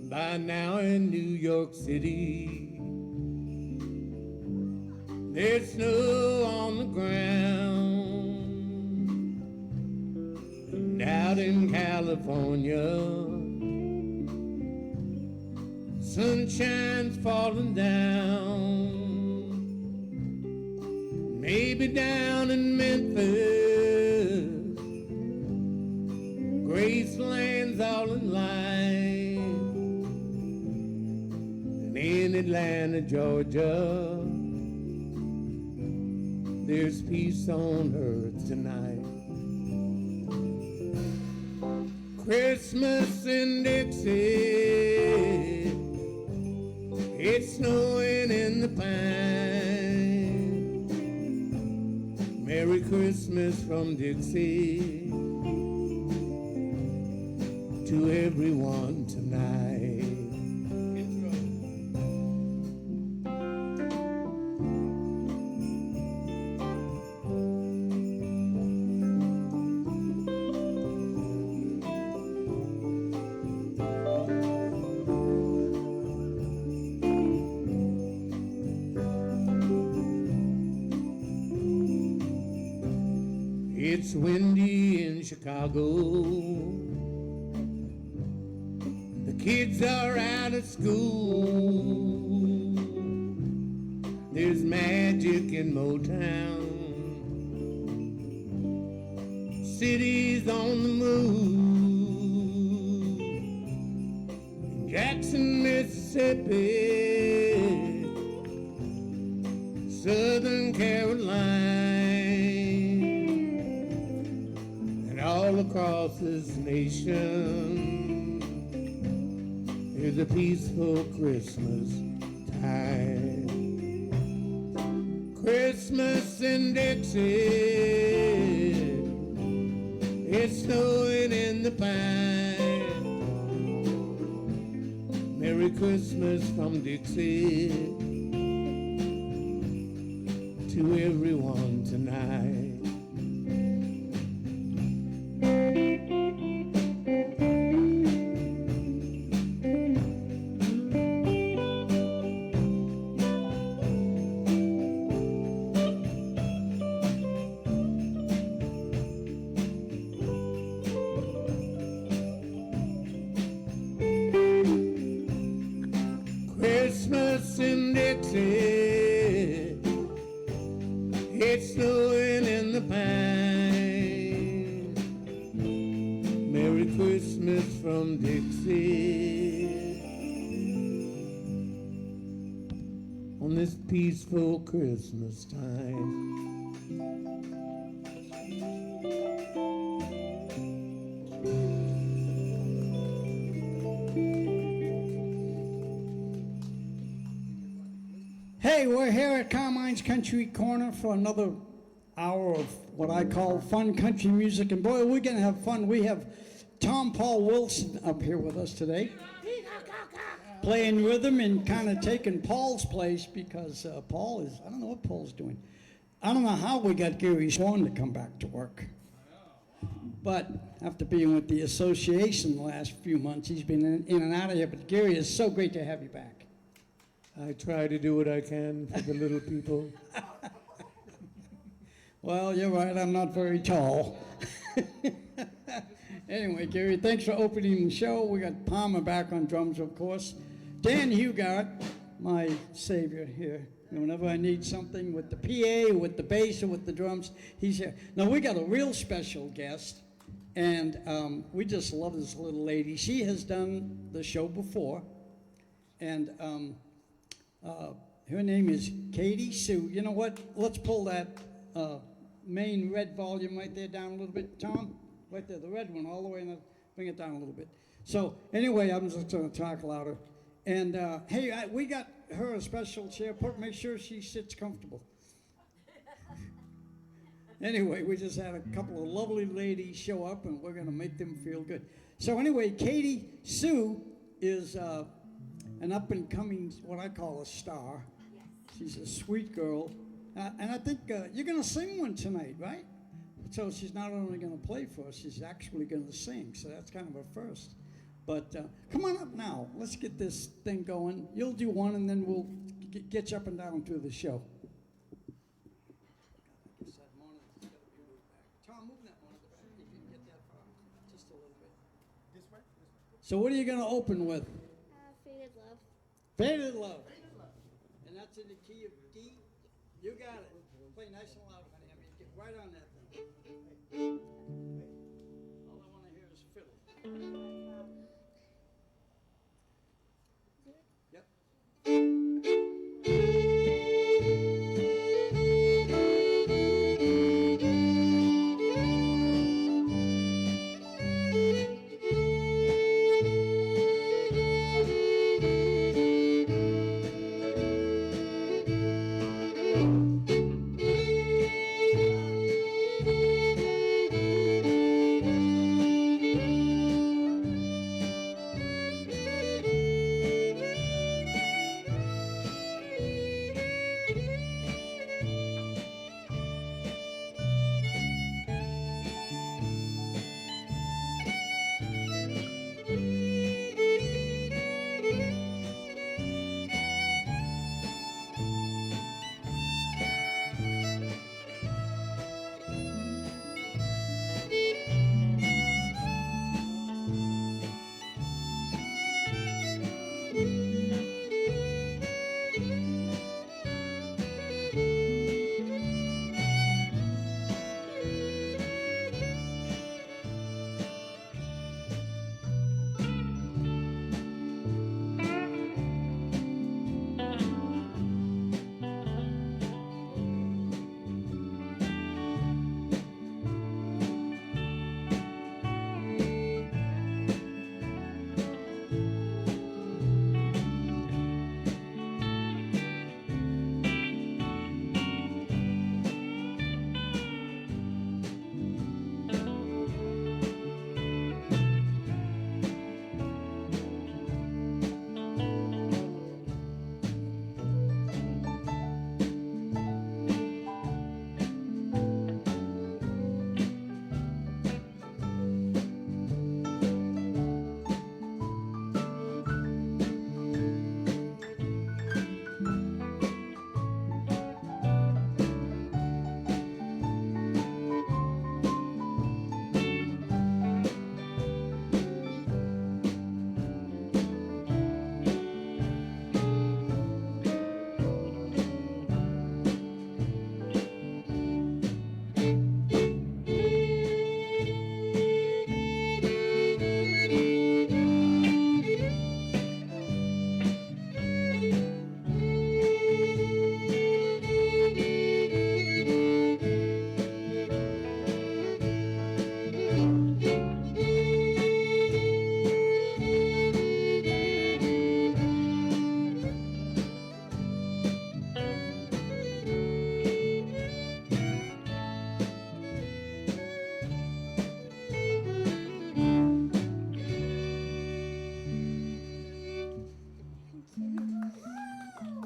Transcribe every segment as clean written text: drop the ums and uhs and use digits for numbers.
by now in New York City. There's snow on the ground. And out in California, sunshine's falling down. Maybe down in Memphis, Graceland's all in line. And in Atlanta, Georgia, there's peace on earth tonight. Christmas in Dixie, it's snowing in the pine. Merry Christmas from Dixie to everyone tonight. It's windy in Chicago. The kids are out of school. There's magic in Motown. City's on the move. In Jackson, Mississippi, Southern Carolina, all across this nation, there's a peaceful Christmas time. Christmas in Dixie, it's snowing in the pine. Merry Christmas from Dixie to everyone tonight. Christmas in Dixie, it's snowing in the pine. Merry Christmas from Dixie on this peaceful Christmas time. Hey, we're here at Carmine's Country Corner for another hour of what I call fun country music. And boy, we're going to have fun. We have Tom Paul Wilson up here with us today, playing rhythm and kind of taking Paul's place because Paul is, I don't know what Paul's doing. I don't know how we got Gary Swan to come back to work. But after being with the association the last few months, he's been in and out of here. But Gary, it's so great to have you back. I try to do what I can for the little people. Well, you're right, I'm not very tall. Anyway, Gary, thanks for opening the show. We got Palmer back on drums, of course. Dan Hugart, my savior here. Whenever I need something with the PA, with the bass, or with the drums, he's here. Now, we got a real special guest, and we just love this little lady. She has done the show before, and her name is Katie Sue. You know what? Let's pull that main red volume right there down a little bit, Tom. Right there, the red one, all the way, and bring it down a little bit. So anyway, I'm just going to talk louder. And hey, we got her a special chair. Make sure she sits comfortable. Anyway, we just had a couple of lovely ladies show up, and we're going to make them feel good. So anyway, Katie Sue is an up-and-coming, what I call a star. She's a sweet girl. And I think you're going to sing one tonight, right? So she's not only going to play for us, she's actually going to sing. So that's kind of a first. But come on up now. Let's get this thing going. You'll do one, and then we'll get you up and down through the show. I guess that monitor's gotta be moved back. Tom, move that monitor back if you can get that far, just a little bit. This way? So what are you going to open with? Faded Love. Faded Love. And that's in the key of D? You got it. Play nice and loud, honey. I mean, get right on that thing. All I want to hear is fiddle. Yep.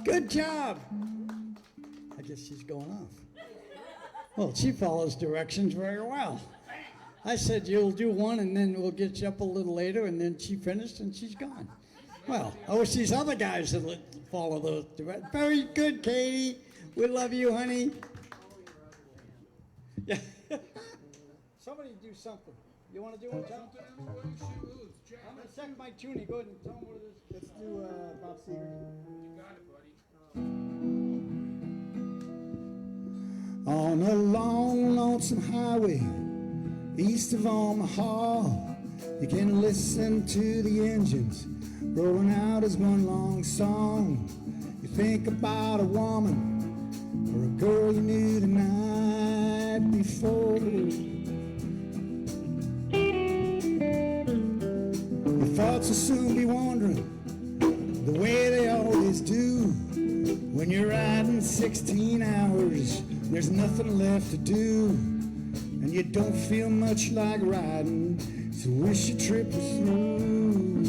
Good job. I guess she's going off. Well, she follows directions very well. I said you'll do one and then we'll get you up a little later, and then she finished and she's gone. Well, I wish these other guys would follow those directions. Very good, Katie. We love you, honey. Yeah. Somebody do something. You want to do one, Tom? I'm going to check my tuning. Go ahead and tell them what it is. Let's do Bob Seger. You got it, buddy. On a long, lonesome highway east of Omaha, you can listen to the engines rolling out as one long song. You think about a woman or a girl you knew the night before. Your thoughts will soon be wandering the way they always do when you're riding 16 hours. There's nothing left to do, and you don't feel much like riding, so wish your trip was through.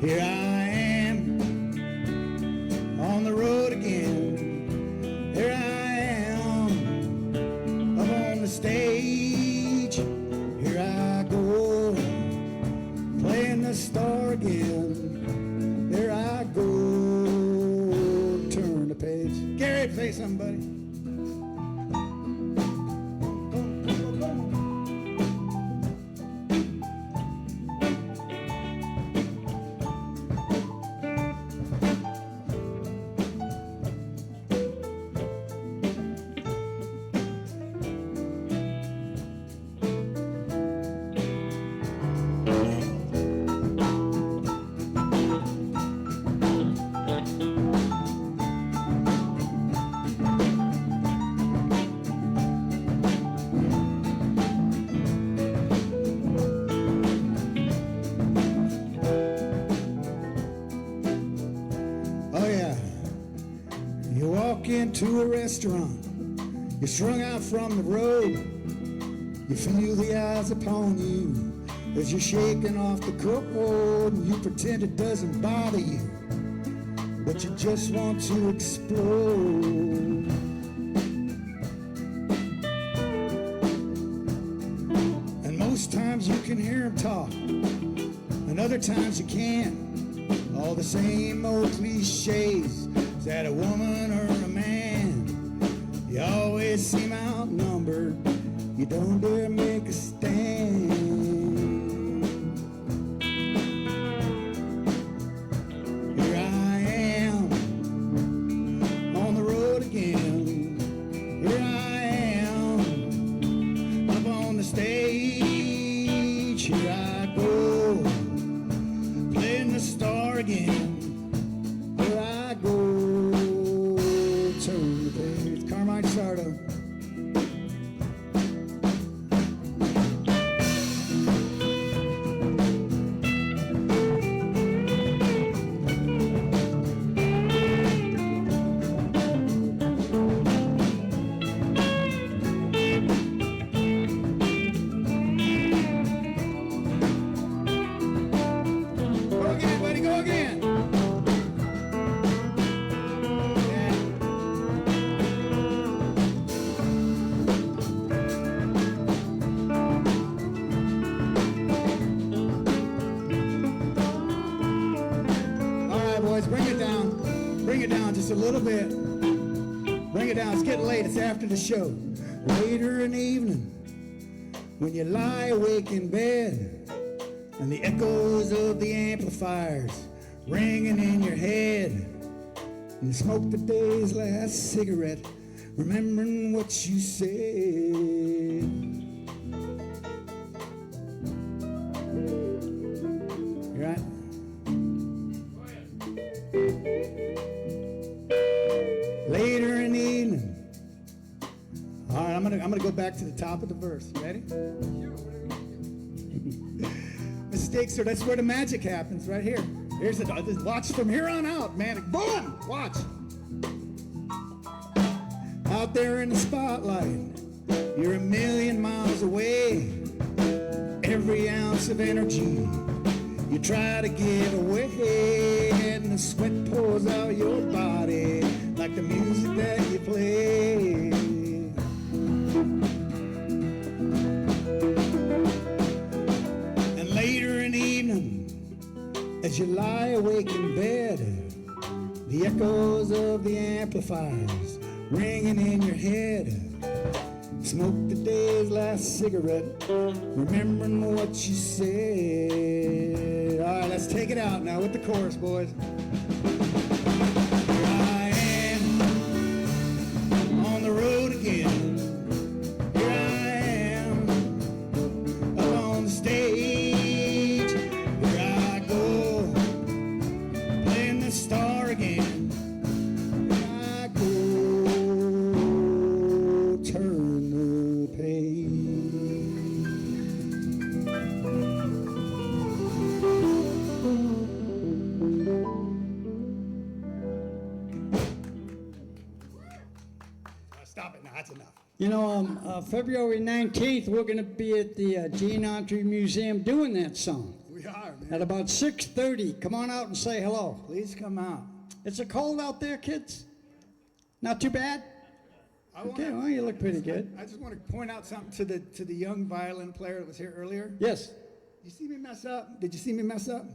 Here I am on the road again. Here I am up on the stage. to a restaurant. You're strung out from the road. You feel the eyes upon you as you're shaking off the cold, and you pretend it doesn't bother you, but you just want to explode. And most times you can hear them talk, and other times you can't. All the same old cliches. Is that a woman or a man? You always seem outnumbered. You don't dare make a stand. Here I am on the road again. Here I am up on the stage. Here I go, playing the star again. Here I go, turn the page. Carmine Sardo. Go again, buddy, go again. Yeah. All right, boys, bring it down. Bring it down just a little bit. Bring it down. It's getting late. It's after the show. Later in the evening, when you lie awake in bed, and the echoes of the amplifiers ringing in your head, and you smoke the day's last cigarette, remembering what you said. You right? Later in the evening. All right, I'm gonna go back to the top of the verse. You ready? Mistakes are, that's where the magic happens, right here. Here's the, watch from here on out, man. Boom! Watch. Out there in the spotlight, you're a million miles away. Every ounce of energy you try to give away, and the sweat pours out your body like the music that you play. And later in the evening, as you lie awake in bed, the echoes of the amplifiers ringing in your head. Smoke the day's last cigarette, remembering what you said. All right, let's take it out now with the chorus, boys. Here I am on the road again. Here I am up on the stage. Here I go, playing the star again. Here I go, turn the page. Stop it now, that's enough. You know, February 19th, we're going to be at the Gene Autry Museum doing that song We are, man. at about 6:30. Come on out and say hello. Please come out. Is it cold out there, kids? Not too bad? I wanna- Okay, well, you look pretty good. I just want to point out something to the young violin player that was here earlier. Yes. You see me mess up? Did you see me mess up?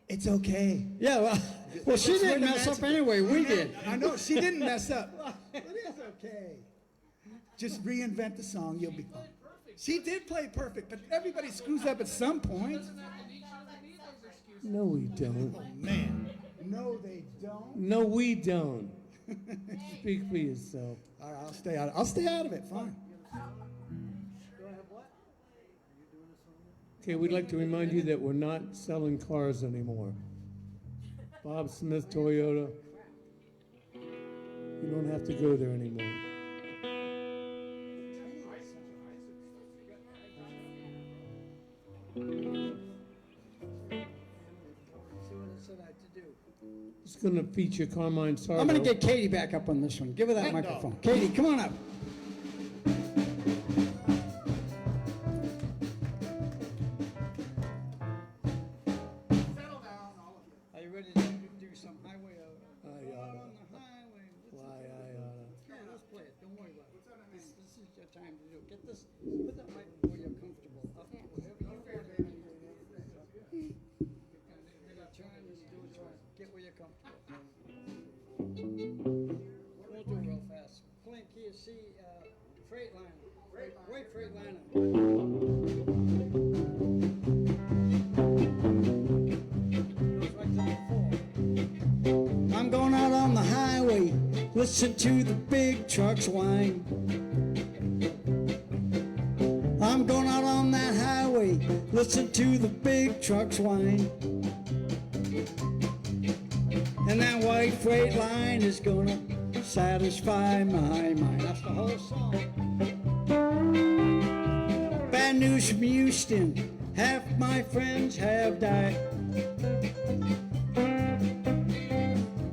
It's okay. Yeah, well she That's didn't what the mess up magic- anyway. We did. I know, she didn't mess up. It is okay. Just reinvent the song, you'll be fine. She did play perfect, but everybody screws up at some point. No, we don't. Oh, man. No, they don't. No, we don't. Speak for yourself. All right, I'll stay out of it, fine. Okay, we'd like to remind you that we're not selling cars anymore. Bob Smith Toyota, you don't have to go there anymore. See what I said I had to do. It's gonna feature Carmine Sardo. I'm gonna get Katie back up on this one. Give her that microphone. Katie, come on up. Are you ready to do some highway? On the highway. Yeah, let's play it. Don't worry about it. This is your time to do it. Get this. Put that mic where you're comfortable. Up, wherever you want it. Your turn is do it right. Get where you're comfortable. We'll do it real fast. Clint, Kia, C, Freightliner. Wait, Freightliner. I'm going out on the highway, listen to the big trucks whine. I'm going out on that highway, listen to the big trucks whine. And that white freight line is gonna satisfy my mind. That's the whole song. Bad news from Houston, half my friends have died.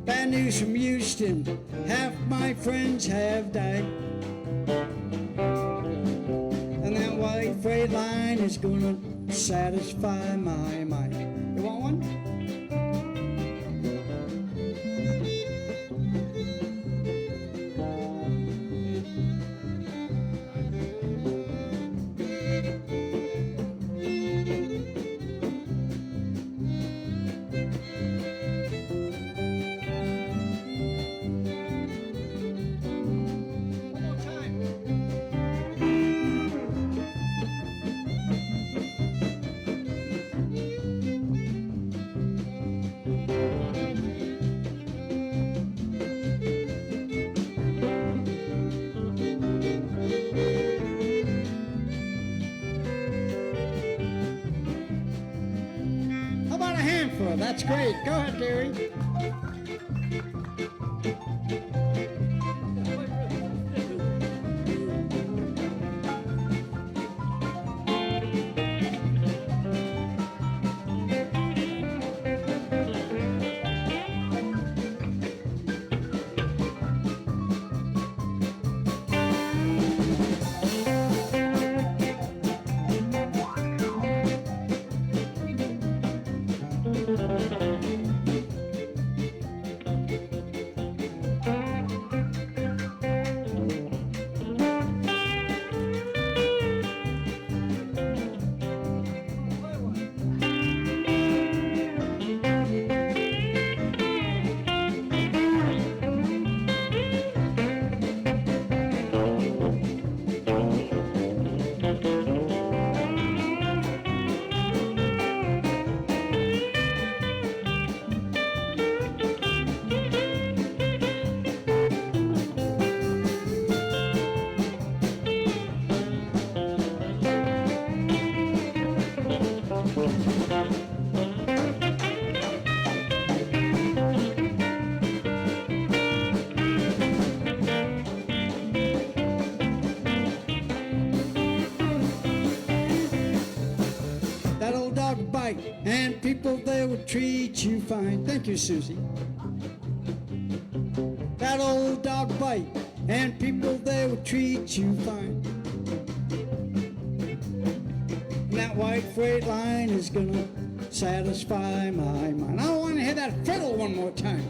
Bad news from Houston, half my friends have died. And that white freight line is gonna satisfy my mind. You want one? One more time. How about a handful? That's great. Go ahead, Gary. That old dog bite, and people they will treat you fine. Thank you, Susie. That old dog bite, and people they will treat you fine. And that white freight line is gonna satisfy my mind. I want to hear that fiddle one more time.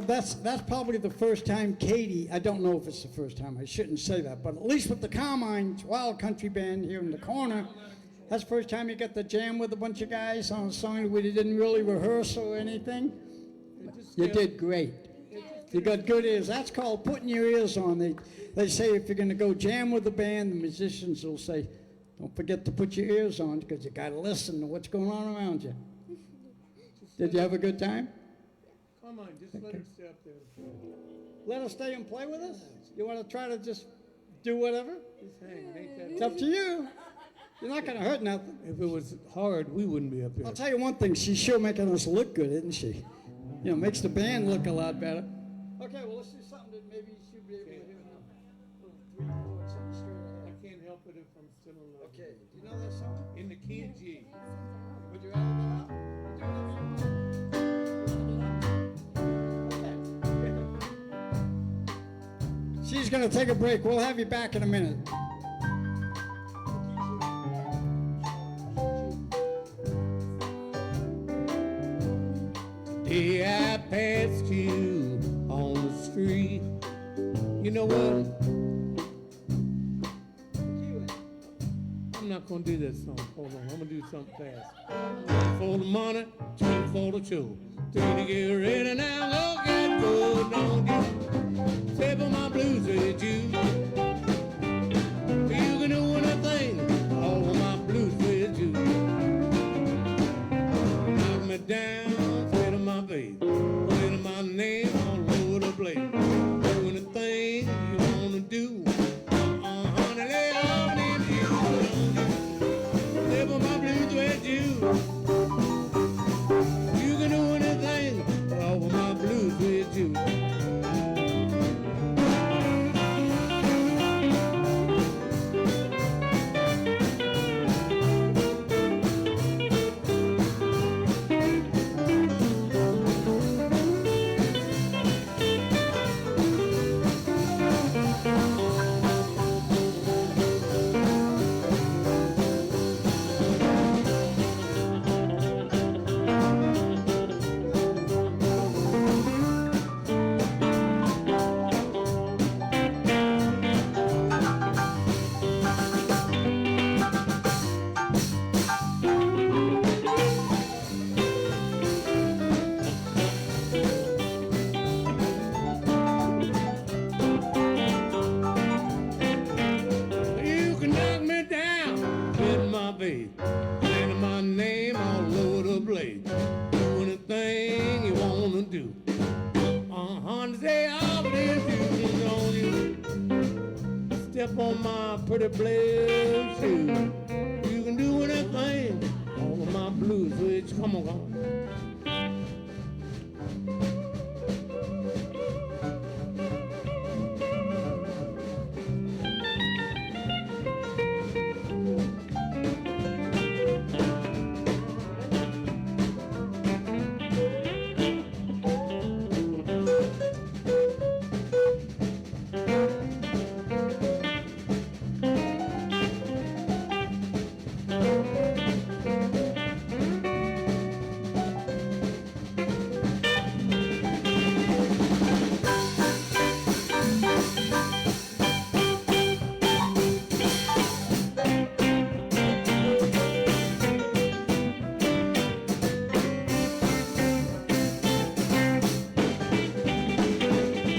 that's probably the first time Katie, I don't know if it's the first time, I shouldn't say that, but at least with the Carmine's Wild Country Band here in the corner, that's the first time you got to jam with a bunch of guys on a song that we didn't really rehearse or anything. You did great. You got good ears. That's called putting your ears on. They say if you're going to go jam with the band, the musicians will say, don't forget to put your ears on because you got to listen to what's going on around you. Did you have a good time? Come on, just let her stay up there and play. Let us stay and play with us? You want to try to just do whatever? Just hang, it ain't that It's up to you. You're not going to hurt nothing. If it was hard, we wouldn't be up here. I'll tell you one thing, she's sure making us look good, isn't she? You know, makes the band look a lot better. Okay, well, let's do something that maybe she'll be able to do now. 3 chords in the straight I ahead. can't help it if I'm still in love. Okay, do you know that song? In the key of G. Would you rather do that? Do whatever you want. Okay. She's going to take a break. We'll have you back in a minute. Day I passed you on the street. You know what? I'm not gonna do that song. Hold on, I'm gonna do something fast. 1 for the money, 2 for the show. 3 to get ready now, look at go. Don't you table my blues with you. You can do anything, all of my blues with you. Knock me down, say to my baby, say to my name all over the place. Do anything you wanna do. Honey, lay on in you. Table my blues with you. You can do anything, all of my blues with you. You can knock me down, hit my babe, saying my name all over the place. Do anything you wanna do. Say all these things on you. Step on my pretty blue shoe. You can do anything, all of my blues with you. Come on, come on.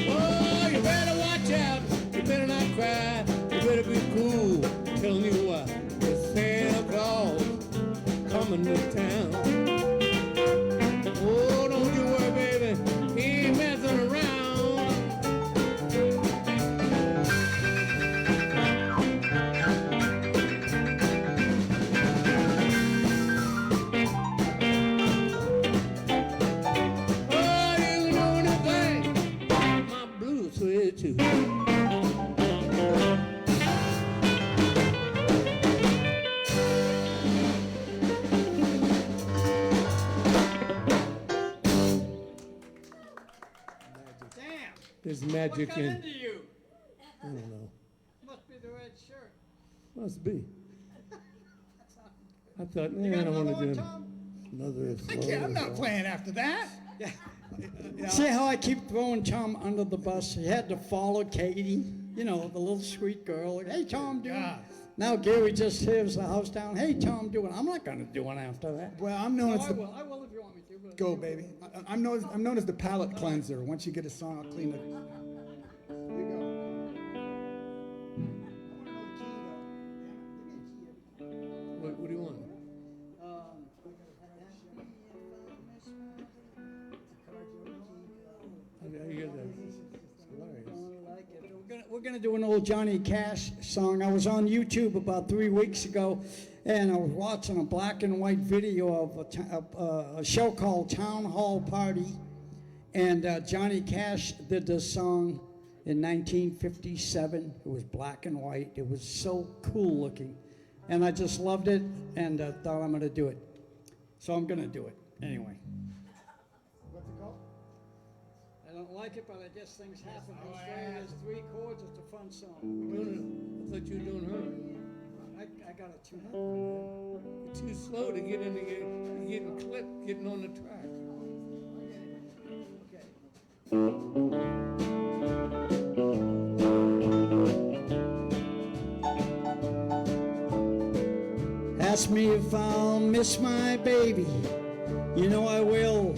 Oh, you better watch out. You better not cry. You better be cool. Telling you what, it's Santa Claus coming to town. Oh, don't you worry, baby. He ain't messing around. Oh, you know anything? My blues with you. Damn. There's What magic got in. into you? I don't know. Must be the red shirt. Must be. I thought, You nah, I got don't another want to one, do Tom? another. I'm not playing after that. See how I keep throwing Tom under the bus? He had to follow Katie, you know, the little sweet girl. Hey, Tom, do it. God. Now Gary just tears the house down. Hey, Tom, do it. I'm not going to do it after that. Well, I'm known No, as I the will. I will if you want me to. But go, baby. I'm known as the palate cleanser. Once you get a song, I'll clean it. Here you go. What do you want? I hear that. It's hilarious. We're gonna do an old Johnny Cash song. I was on YouTube about 3 weeks ago, and I was watching a black and white video of a show called Town Hall Party, and Johnny Cash did this song in 1957. It was black and white. It was so cool looking, and I just loved it, and thought I'm gonna do it. So I'm gonna do it anyway. What's it called? I don't like it, but I guess things happen. There's 3 chords. It's a fun song. I thought you were doing her. I got a tune up. You're too slow to get in the you're getting clipped, getting on the track. Okay. Ask me if I'll miss my baby. You know I will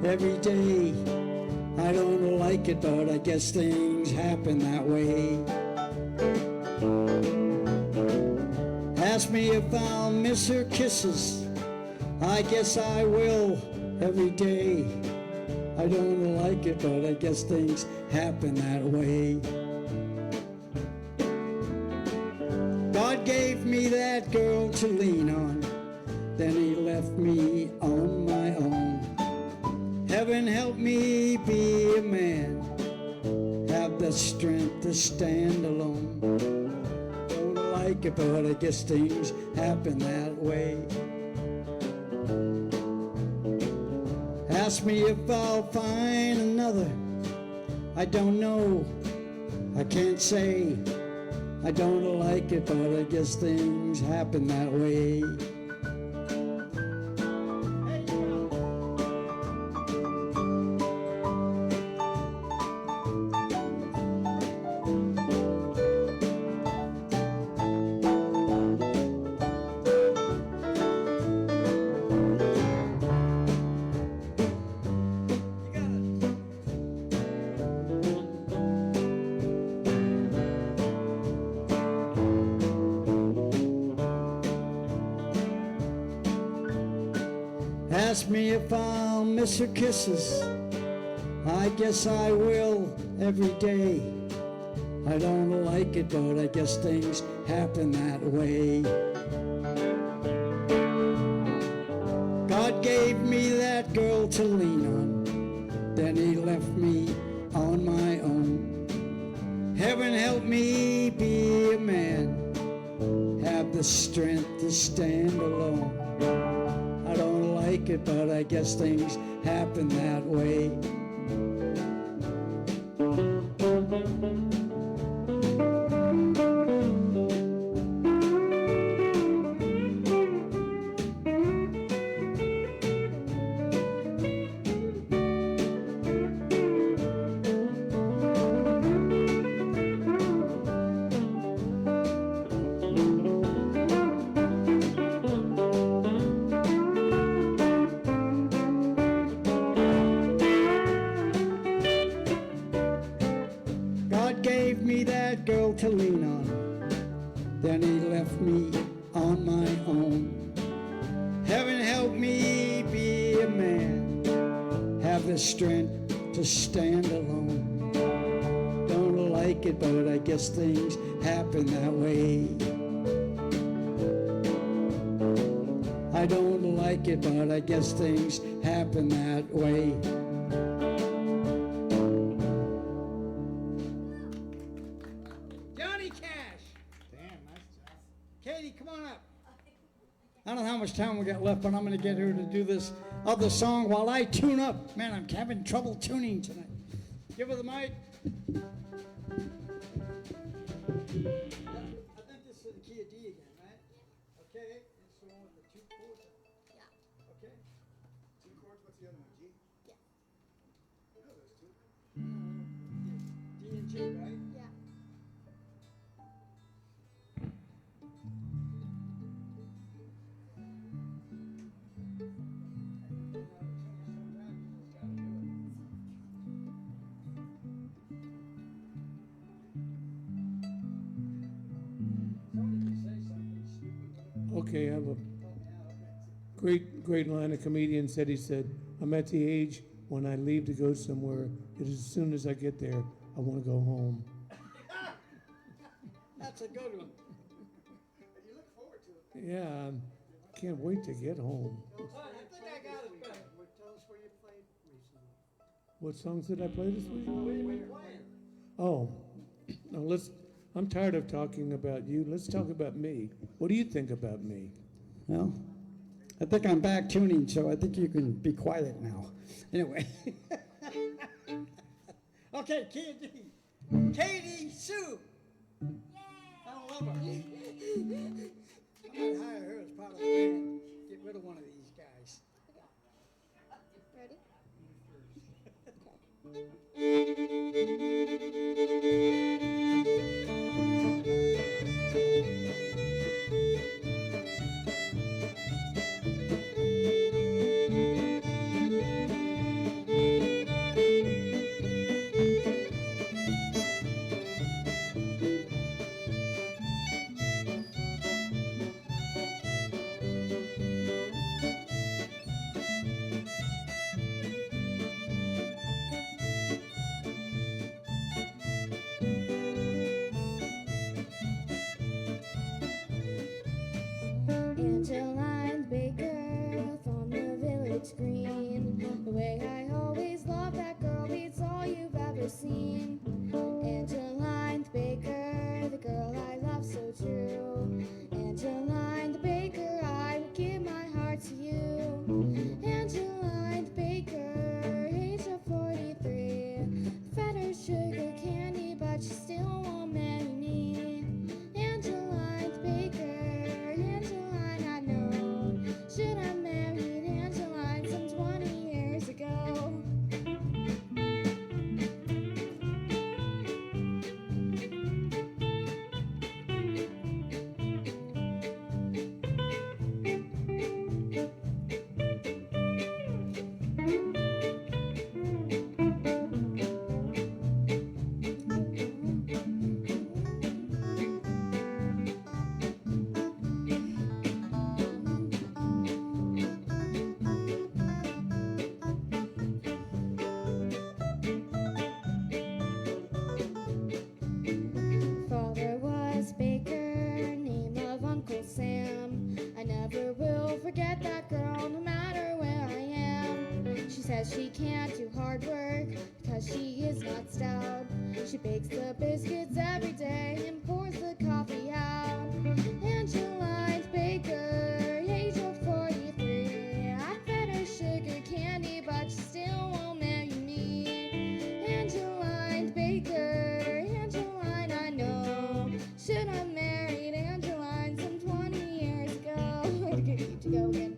every day. I don't like it, but I guess things happen that way. Ask me if I'll miss her kisses. I guess I will every day. I don't like it, but I guess things happen that way. God gave me that girl to lean on, then he left me on my own. Heaven help me be a man, have the strength to stand alone. Don't like it, but I guess things happen that way. Ask me if I'll find another. I don't know, I can't say. I don't like it, but I guess things happen that way. Ask me if I'll miss her kisses. I guess I will every day. I don't like it, but I guess things happen that way. God gave me that girl to lean on, then he left me on my own. Heaven help me be a man, have the strength to stand alone. I don't like it, but I guess things happen that way. God gave me that girl to lean on, then he left me on my own. Heaven help me be a man, have the strength to stand alone. Don't like it, but I guess things happen that way. I don't like it, but I guess things happen that way. Johnny Cash. Damn, nice job. Katie, come on up. I don't know how much time we got left, but I'm going to get her to do this other song while I tune up. Man, I'm having trouble tuning tonight. Give her the mic. I think this is the key of D again, right? Okay, it's the one with the 2 chords. Two chords, what's the other one? G? Okay, I have a great line. A comedian said, he said, I'm at the age when I leave to go somewhere, that as soon as I get there, I want to go home. That's a good one. Yeah, I can't wait to get home. I think I got it back. Tell us where you played recently. What songs did I play this week? Where you been playing? Oh, no, I'm tired of talking about you. Let's talk about me. What do you think about me? Well, I think I'm back tuning, so I think you can be quiet now. Anyway. Okay, Katie Sue. I love her. I might hire her as part of the band. Get rid of one of these guys. Ready? Angeline Baker from the village green. The way I always love that girl beats all you've ever seen. Angeline Baker, the girl I love so true. Angeline Baker, I would give my heart to you. Angeline Baker, age of 43. Fed her sugar candy, but she still won't marry me. Angeline Baker, Angeline I've known. Should have married Angeline some 20 years ago. Father was Baker, name of Uncle Sam. I never will forget that girl, no matter where I am. She says she can't do hard work because she is not stout. She bakes the biscuits every day and pours the coffee out. Angeline Baker, age of 43. I fed her sugar candy, but she still won't marry me. Angeline Baker, Angeline I know. Should have married Angeline some 20 years ago. To go again.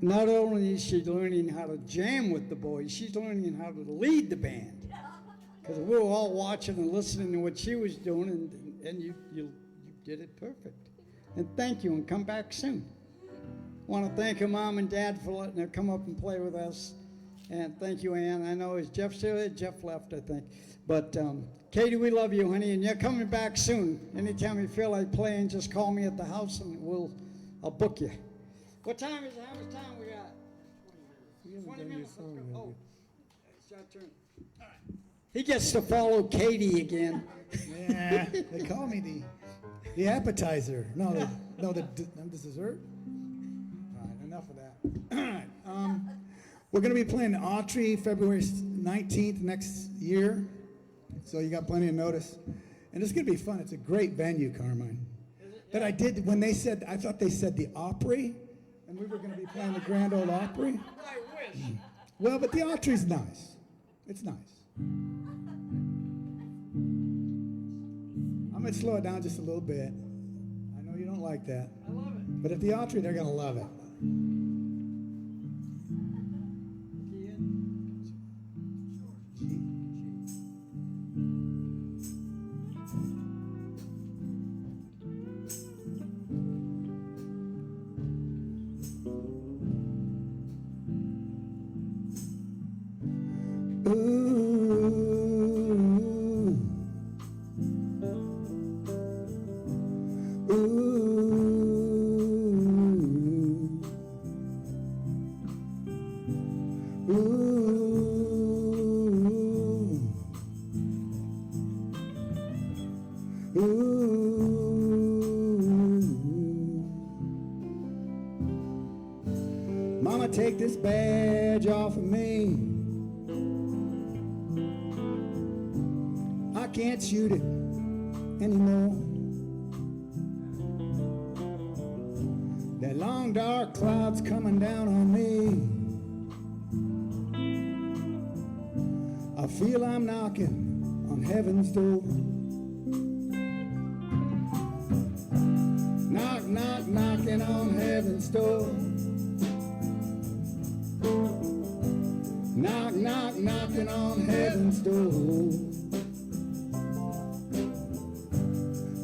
not only is she learning how to jam with the boys, she's learning how to lead the band. Because we were all watching and listening to what she was doing, and you did it perfect. And thank you, and come back soon. Want to thank her mom and dad for letting her come up and play with us. And thank you, Ann. I know, is Jeff still there? Jeff left, I think. But Katie, we love you, honey, and you're coming back soon. Anytime you feel like playing, just call me at the house, and I'll book you. What time is it? How much time we got? 20 minutes. Let's go. Oh, it's your turn. All right. He gets to follow Katie again. Yeah, they call me the appetizer. No, the dessert. All right, enough of that. All right, we're going to be playing Autry February 19th next year, so you got plenty of notice, and it's going to be fun. It's a great venue, Carmine. But I thought they said the Opry, and we were going to be playing the Grand Ole Opry. I wish. Well, but the Autry's nice. It's nice. I'm going to slow it down just a little bit. I know you don't like that. I love it. But at the Autry, they're going to love it. Mama, take this badge off of me. I can't shoot it anymore. That long dark cloud's coming down on me. I feel I'm knocking on heaven's door. Knock, knock, knocking on heaven's door. Knock, knock, knocking on heaven's door.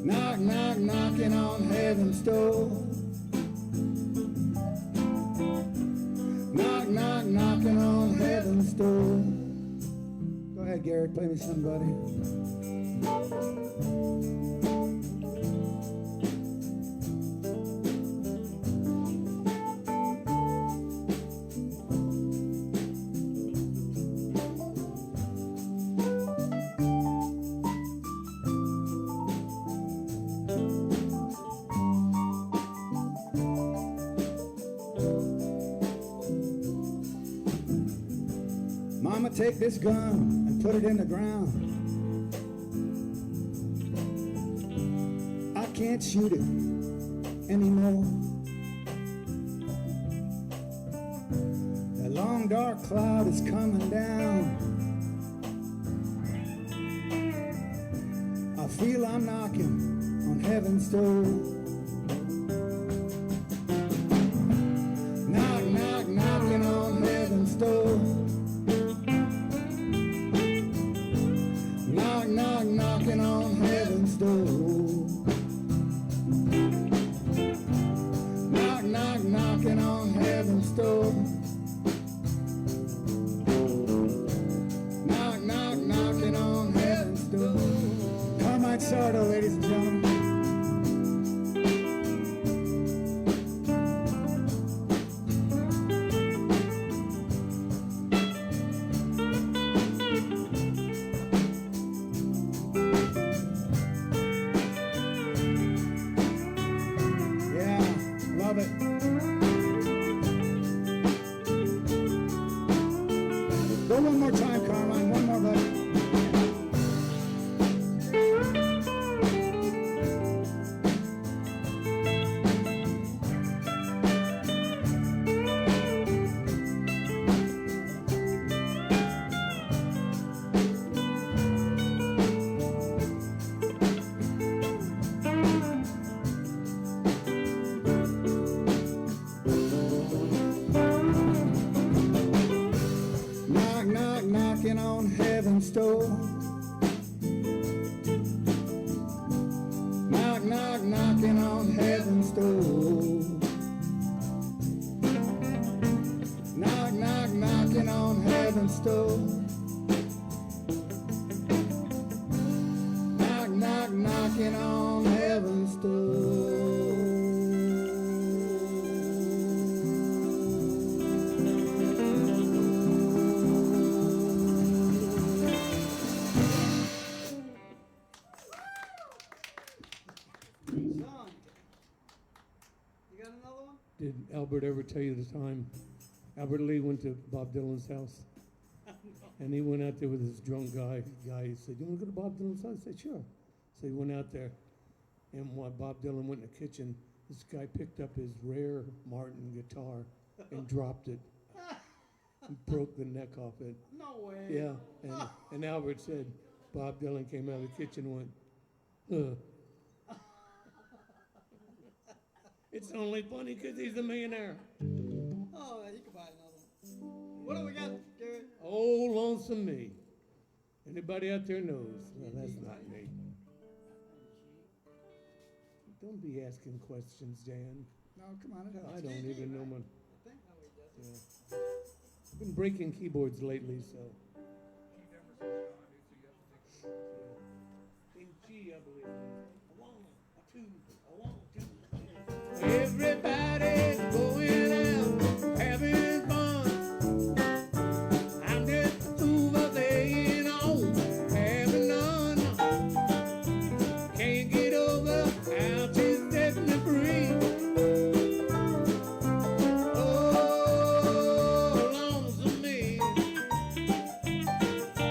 Knock, knock, knocking on heaven's door. Knock, knock, knocking on heaven's door. Go ahead, Garrett, play me somebody. Mama, take this gun and put it in the ground. I can't shoot it anymore. That long dark cloud is coming down. I feel I'm knocking on heaven's door. Knock, knock, knocking on heaven's door. Knock, knock, knocking on heaven's door. Knock, knock, knocking on heaven's door. Knock, knock, knocking on heaven's door. Carmine Sardo, ladies and gentlemen. Love it. Go one more time, Carmine. One more, buddy. knocking on heaven's door. Knock, knock, knocking on heaven's door. Knock, knock, knocking on heaven's door. Knock, knock, knocking on heaven's door. Son, you got another one? Did Albert ever tell you the time Albert Lee went to Bob Dylan's house? And he went out there with this drunk guy. He said, "You want to go to Bob Dylan's house?" I said, "Sure." So he went out there, and while Bob Dylan went in the kitchen, this guy picked up his rare Martin guitar and dropped it and broke the neck off it. No way. Yeah, and Albert said, Bob Dylan came out of the kitchen and went, "Huh." It's only funny because he's a millionaire. Oh, you can buy another one. What do we got, Gary? Oh, lonesome me. Anybody out there knows? Well, that's not me. Don't be asking questions, Dan. No, come on, it helps. I don't even know my. I think no, he doesn't. Yeah. I've been breaking keyboards lately, so. In G, I believe. A 1, a 2, a 1, 2. Everybody's going out, having fun. I'm just over staying home, having none. Can't get over how she's setting me free. Oh, lonesome me. A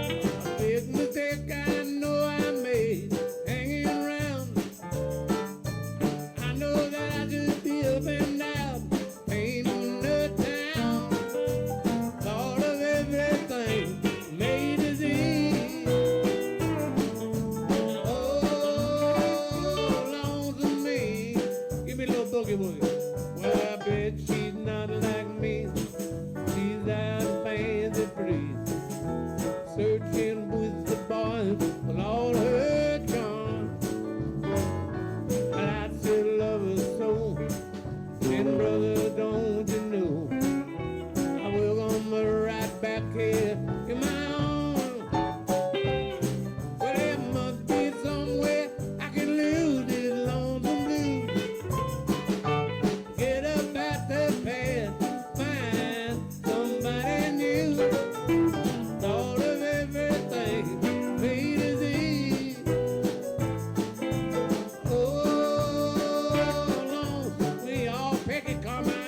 big mistake I know I made, hanging around. I know that I just be up and down, painting the town. Thought of everything, made it easy. Oh, lonesome me. Give me a little boogie woogie. Well, I bet she's not like me. She's out fancy free, searching with the boys with all her charm. And I still love her so. And brother, don't you know, I will come right back here in my arms. Well, there must be somewhere I can lose this lonesome blues. Get up at the past, find somebody new. Thought of everything, made it easy. Oh, lonesome me, all picky Carmine.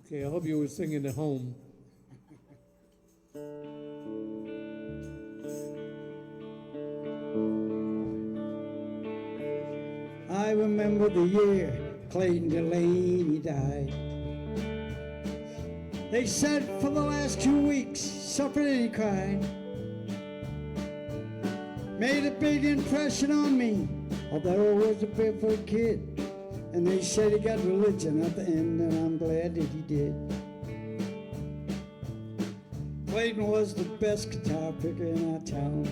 Okay, I hope you were singing at home. I remember the year Clayton Delaney died. They said for the last 2 weeks, suffered and he cried. Made a big impression on me, although I was a barefoot kid. And they said he got religion at the end, and I'm glad that he did. Clayton was the best guitar picker in our town.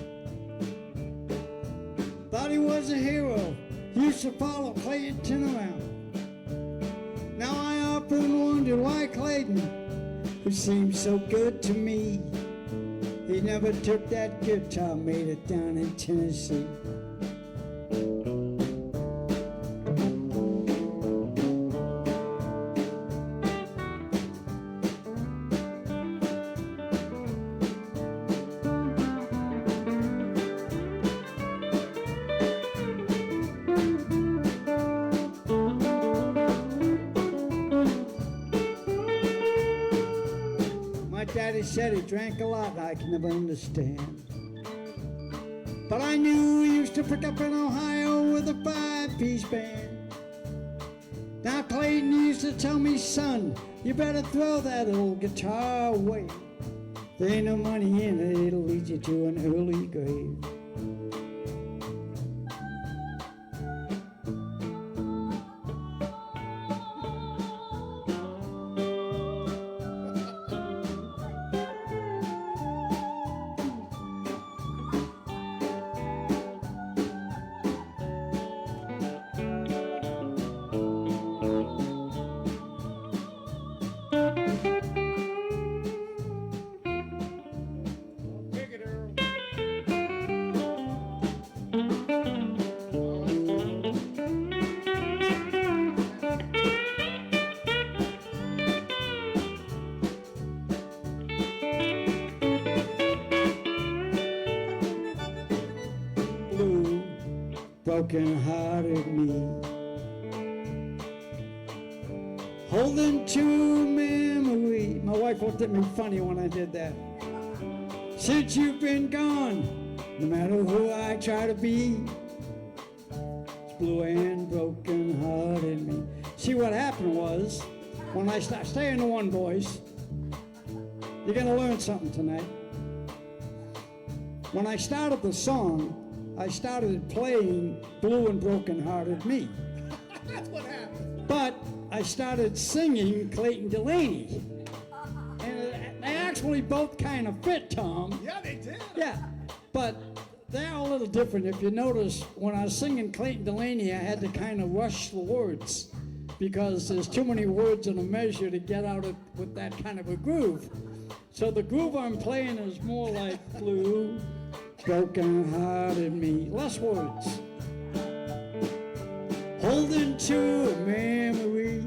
Thought he was a hero. He used to follow Clayton around. Now I often wonder why Clayton, who seemed so good to me, he never took that guitar, made it down in Tennessee. Daddy said he drank a lot, I can never understand. But I knew he used to pick up in Ohio with a 5-piece band. Now Clayton used to tell me, son, you better throw that old guitar away. There ain't no money in it, it'll lead you to an early grave. Broken-hearted me, holding to memory. My wife looked at me funny when I did that. Since you've been gone, no matter who I try to be, it's blue and broken-hearted me. See, what happened was, when I stay in the one voice, you're gonna learn something tonight. When I started the song, I started playing Blue and Broken-Hearted Me. That's what happened. But I started singing Clayton Delaney. And they actually both kind of fit, Tom. Yeah, they did. Yeah, but they're a little different. If you notice, when I was singing Clayton Delaney, I had to kind of rush the words because there's too many words in a measure to get out of, with that kind of a groove. So the groove I'm playing is more like Blue, Broken-hearted me, less words. Holding to a memory.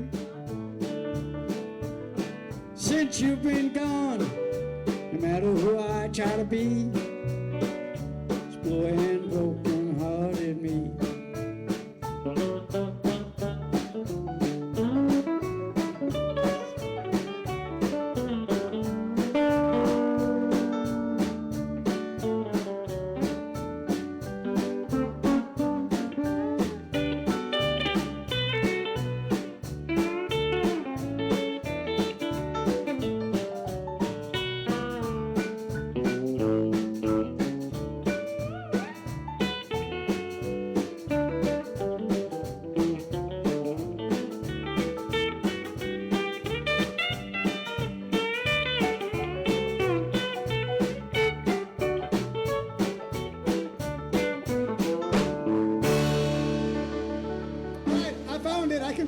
Since you've been gone, no matter who I try to be, it's blue and broken-hearted me.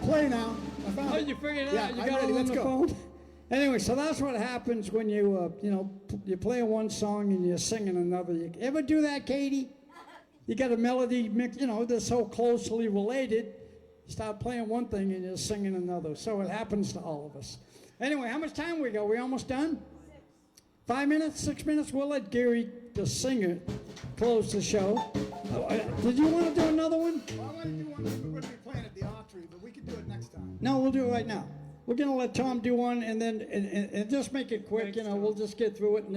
Play now. I found Oh, it. you figured it Yeah, out. You I'm got ready. it on Let's the go. phone. Anyway, so that's what happens when you, you're playing one song and you're singing another. You ever do that, Katie? You got a melody mix, they're so closely related. You start playing one thing and you're singing another. So it happens to all of us. Anyway, how much time we got? We almost done? 5 minutes, 6 minutes? We'll let Gary, the singer, close the show. Did you want to do another one? Well, I want to do one. We're going to be playing at the Autry, but we can do it next next time. No, we'll do it right now. We're gonna let Tom do one, and then and just make it quick. We'll just get through it, and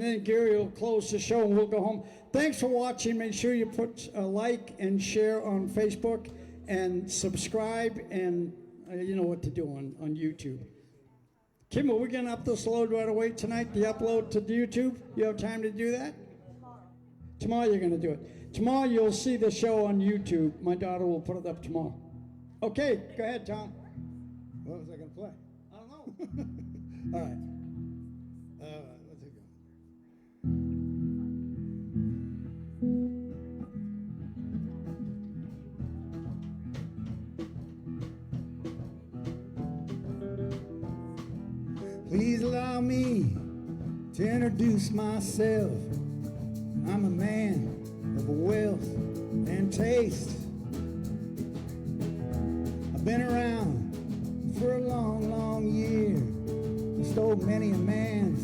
then Gary will close the show, and we'll go home. Thanks for watching. Make sure you put a like and share on Facebook, and subscribe, and you know what to do on YouTube. Kim, are we gonna up this load right away tonight? The upload to YouTube. You have time to do that? Tomorrow you're gonna do it. Tomorrow you'll see the show on YouTube. My daughter will put it up tomorrow. Okay, go ahead, Tom. What was I going to play? I don't know. All right. Let's go. Please allow me to introduce myself. I'm a man of wealth and taste. I've been around for a long, long year. I stole many a man's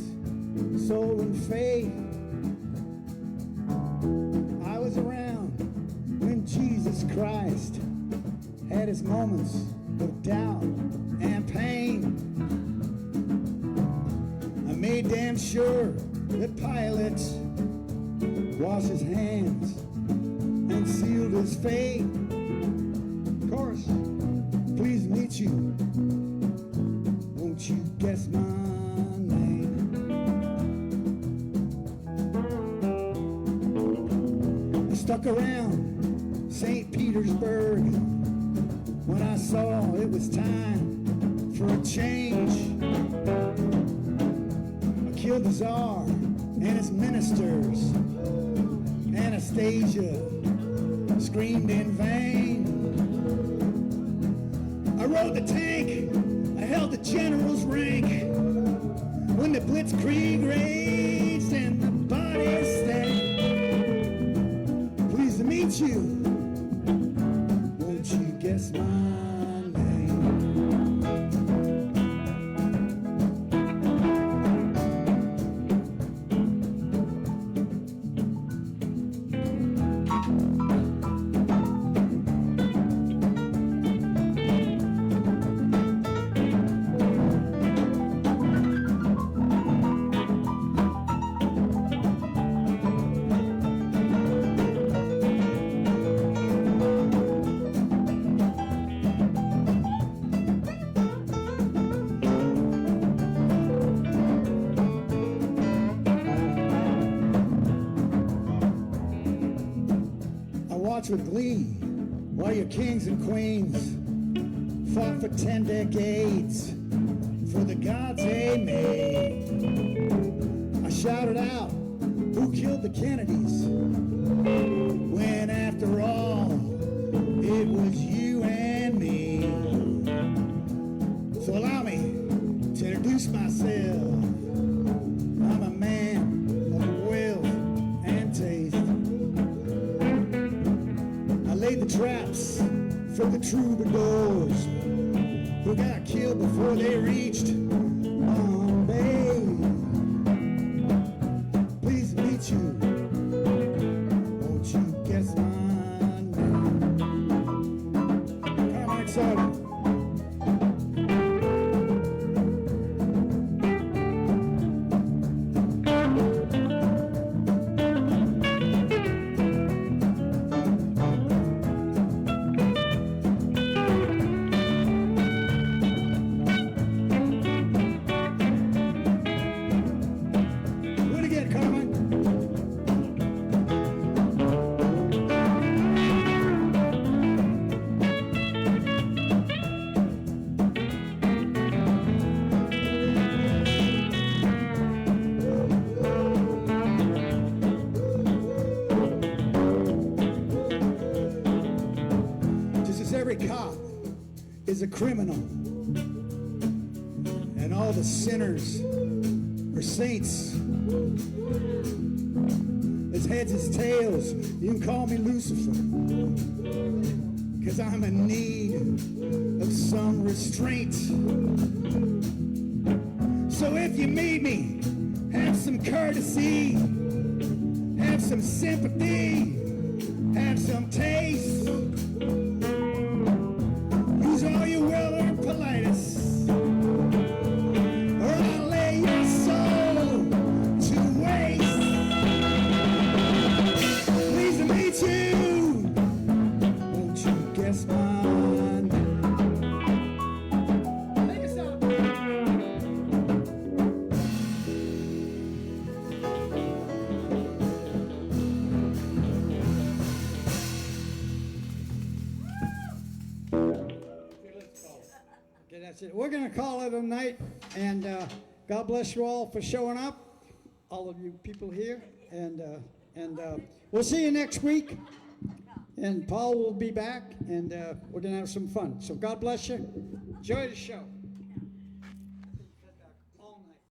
soul and faith. I was around when Jesus Christ had his moments of doubt and pain. I made damn sure that Pilate washed his hands and sealed his fate. Of course, pleased to meet you. Won't you guess my name? I stuck around St. Petersburg when I saw it was time for a change. I killed the Tsar and his ministers. Anastasia screamed in vain. I rode the tank, I held the general's rank. When the blitzkrieg raged and the bodies stank. Pleased to meet you. Won't you guess my name? With glee while your kings and queens fought for 10 decades for the gods they made. I shouted out, who killed the Kennedys? When after all, it was you and me. So allow me to introduce myself. I'm a man of wealth and taste. Laid the traps for the troubadours who got killed before they reached Bombay. Please meet you. Won't you guess my name? Carmine Sullivan. Is a criminal, and all the sinners are saints. As heads as tails, you can call me Lucifer, 'cause I'm in need of some restraint. So if you meet me, have some courtesy, have some sympathy, have some taste. Use all your that's it. We're going to call it a night, and God bless you all for showing up, all of you people here, and we'll see you next week. And Paul will be back, and we're going to have some fun. So God bless you. Enjoy the show.